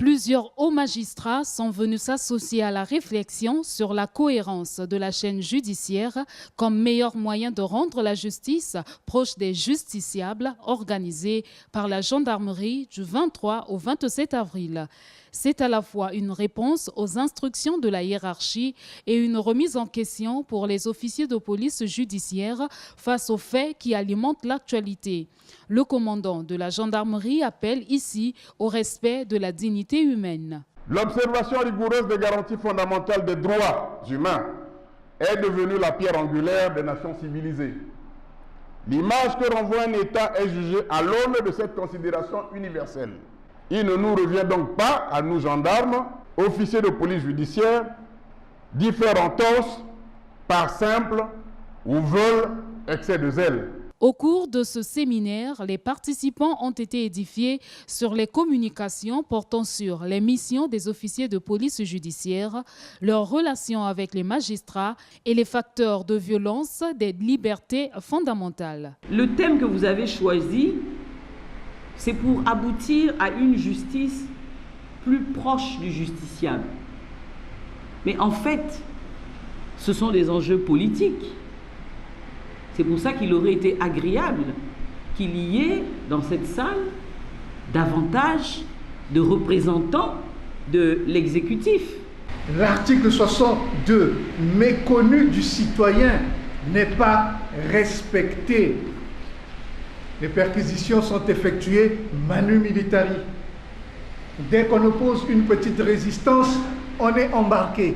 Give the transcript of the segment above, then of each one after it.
Plusieurs hauts magistrats sont venus s'associer à la réflexion sur la cohérence de la chaîne judiciaire comme meilleur moyen de rendre la justice proche des justiciables, organisée par la gendarmerie du 23 au 27 avril. C'est à la fois une réponse aux instructions de la hiérarchie et une remise en question pour les officiers de police judiciaire face aux faits qui alimentent l'actualité. Le commandant de la gendarmerie appelle ici au respect de la dignité humaine. L'observation rigoureuse des garanties fondamentales des droits humains est devenue la pierre angulaire des nations civilisées. L'image que renvoie un État est jugée à l'aune de cette considération universelle. Il ne nous revient donc pas, à nous gendarmes, officiers de police judiciaire, d'y faire entorse par simple ou vol excès de zèle. Au cours de ce séminaire, les participants ont été édifiés sur les communications portant sur les missions des officiers de police judiciaire, leurs relations avec les magistrats et les facteurs de violence des libertés fondamentales. Le thème que vous avez choisi, c'est pour aboutir à une justice plus proche du justiciable. Mais en fait, ce sont des enjeux politiques. C'est pour ça qu'il aurait été agréable qu'il y ait dans cette salle davantage de représentants de l'exécutif. L'article 62, méconnu du citoyen, n'est pas respecté. Les perquisitions sont effectuées manu militari. Dès qu'on oppose une petite résistance, on est embarqué.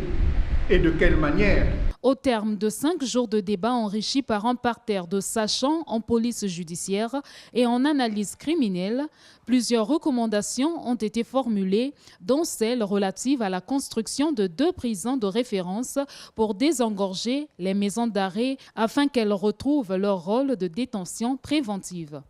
Et de quelle manière ? Au terme de 5 jours de débat enrichis par un parterre de sachants en police judiciaire et en analyse criminelle, plusieurs recommandations ont été formulées, dont celle relative à la construction de 2 prisons de référence pour désengorger les maisons d'arrêt afin qu'elles retrouvent leur rôle de détention préventive.